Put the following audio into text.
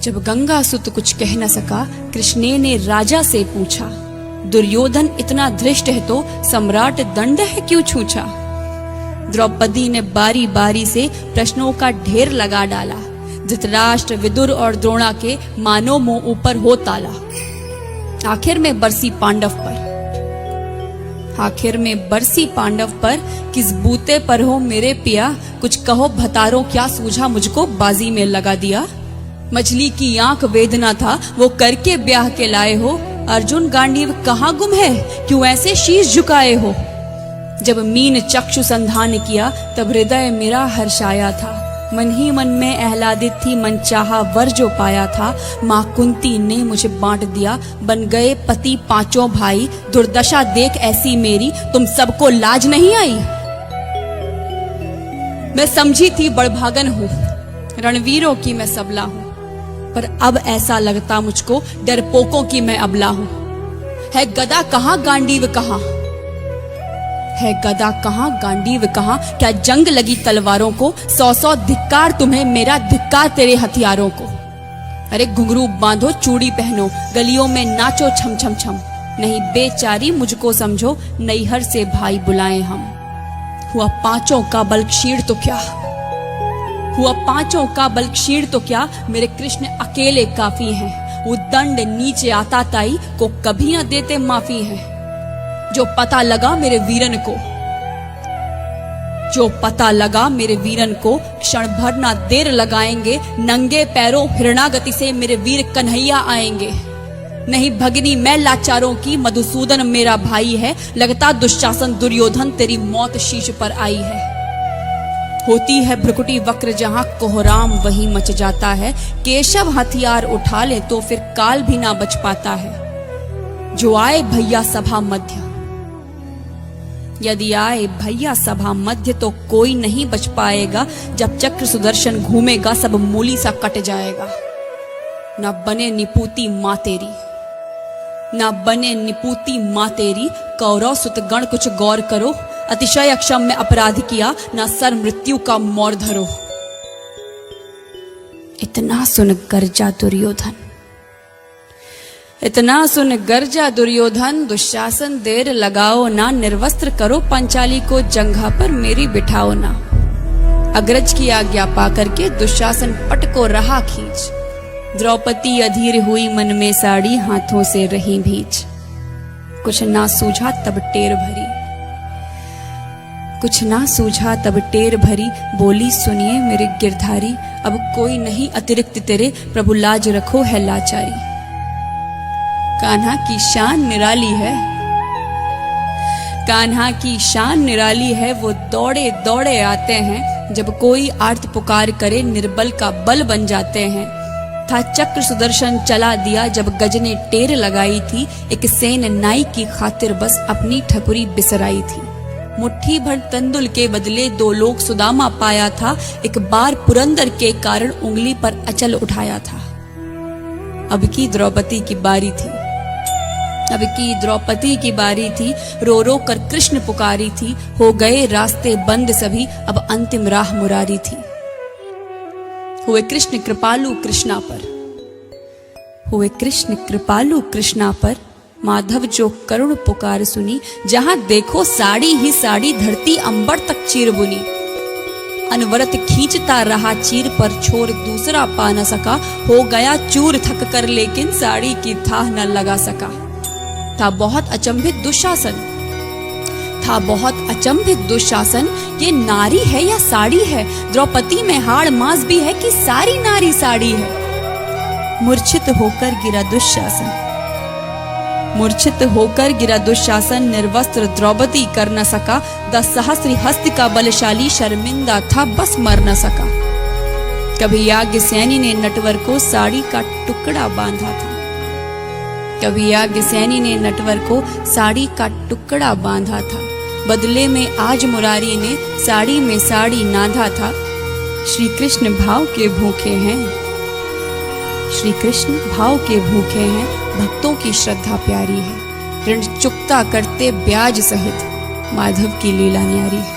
जब गंगासुत कुछ कह न सका, कृष्ण ने राजा से पूछा, दुर्योधन इतना धृष्ट है तो सम्राट दंड है क्यों छूछा। द्रौपदी ने बारी बारी से प्रश्नों का ढेर लगा डाला। धृतराष्ट्र, विदुर और द्रोणा के मानो मुंह ऊपर हो ताला। आखिर में बरसी पांडव पर किस बूते पर हो मेरे पिया, कुछ कहो भतारो क्या सूझा मुझको बाजी में लगा दिया। मछली की आंख वेदना था वो करके ब्याह के लाए हो, अर्जुन गांडीव कहाँ गुम है क्यों ऐसे शीश झुकाए हो। जब मीन चक्षु संधान किया तब हृदय मेरा हर्षाया था, मन ही मन में आह्लादित थी मन चाहा वर जो पाया था। माँ कुंती ने मुझे बांट दिया, बन गए पति पांचों भाई। दुर्दशा देख ऐसी मेरी तुम सबको लाज नहीं आई। मैं समझी थी बड़भागन हूँ, रणवीरों की मैं सबला हूँ, पर अब ऐसा लगता मुझको डरपोकों की मैं अबला हूँ। है गदा कहाँ गांडीव कहाँ, है गदा कहाँ गांडीव कहाँ, क्या जंग लगी तलवारों को। 100 धिक्कार तुम्हें, मेरा धिक्कार तेरे हथियारों को। अरे घुंघरू बांधो चूड़ी पहनो, गलियों में नाचो छम छम छम। नहीं बेचारी मुझको समझो, नैहर से भाई बुलाएं हम। हुआ पांचों का बल क्षीण तो क्या, हुआ पांचों का बल क्षीण तो क्या, मेरे कृष्ण अकेले काफी हैं। वो दंड नीचे आता ताई को कभी न देते माफी है। जो पता लगा मेरे वीरन को, जो पता लगा मेरे वीरन को, क्षण भर ना देर लगाएंगे। नंगे पैरों हिरणागति से मेरे वीर कन्हैया आएंगे। नहीं भगनी मैं लाचारों की, मधुसूदन मेरा भाई है। लगता दुशासन दुर्योधन तेरी मौत शीश पर आई है। होती है भ्रुकुटी वक्र जहां कोहराम वहीं मच जाता है। केशव हथियार उठा ले तो फिर काल भी ना बच पाता है। जो आए भैया सभा मध्य, यदि आए भैया सभा मध्य तो कोई नहीं बच पाएगा। जब चक्र सुदर्शन घूमेगा सब मूली सा कट जाएगा। ना बने निपूती माँ तेरी, ना बने निपूती माँ तेरी। कौरव सुत गण कुछ गौर करो, अतिशय अक्षम्य अपराध किया, ना सर मृत्यु का मोर धरो। इतना सुन गर्जा दुर्योधन, इतना सुन गर्जा दुर्योधन। दुशासन देर लगाओ ना, निर्वस्त्र करो पंचाली को, जंघा पर मेरी बिठाओ ना। अग्रज की आज्ञा पाकर के दुशासन पट को रहा खींच। द्रौपदी अधीर हुई मन में साड़ी, हाथों से रही भींच। कुछ ना सूझा तब टेर भरी, कुछ ना सूझा तब टेर भरी। बोली सुनिए मेरे गिरधारी, अब कोई नहीं अतिरिक्त तेरे, प्रभु लाज रखो है लाचारी। कान्हा की शान निराली है, कान्हा की शान निराली है। वो दौड़े दौड़े आते हैं, जब कोई आर्त पुकार करे निर्बल का बल बन जाते हैं। था चक्र सुदर्शन चला दिया जब गज ने टेर लगाई थी। एक सेन नाई की खातिर बस अपनी ठकुरी बिसराई थी। मुट्ठी भर तंदुल के बदले 2 लोग सुदामा पाया था। एक बार पुरंदर के कारण उंगली पर अचल उठाया था। अब की द्रौपदी की बारी थी, अब की द्रौपदी की बारी थी। रो रो कर कृष्ण पुकारी थी। हो गए रास्ते बंद सभी, अब अंतिम राह मुरारी थी। हुए कृष्ण कृपालु कृष्णा पर, हुए कृष्ण कृपालु कृष्णा पर। माधव जो करुण पुकार सुनी, जहां देखो साड़ी ही साड़ी, धरती अंबर तक चीर बुनी। अनवरत खींचता रहा चीर पर, छोर दूसरा पा न सका। हो गया चूर थक कर लेकिन साड़ी की थाह न लगा सका। था बहुत अचंभित दुशासन, था बहुत अचंभित दुशासन। ये नारी है या साड़ी है, द्रौपदी में हाड़ मांस भी है कि सारी नारी साड़ी है। मूर्छित होकर गिरा दुशासन, मूर्छित होकर गिरा दुशासन। निर्वस्त्र द्रौपदी कर न सका, 10 सहस्त्र हस्त का बलशाली शर्मिंदा था बस मर न सका। कभी याज्ञसेनी ने नटवर को साड़ी का टुकड़ा बांधा था, कभी याज्ञसेनी ने नटवर को साड़ी का टुकड़ा बांधा था। बदले में आज मुरारी ने साड़ी में साड़ी नाधा था। श्री कृष्ण भाव के भूखे हैं, श्री कृष्ण भाव के भूखे हैं। भक्तों की श्रद्धा प्यारी है, ऋण चुकता करते ब्याज सहित। माधव की लीला न्यारी है।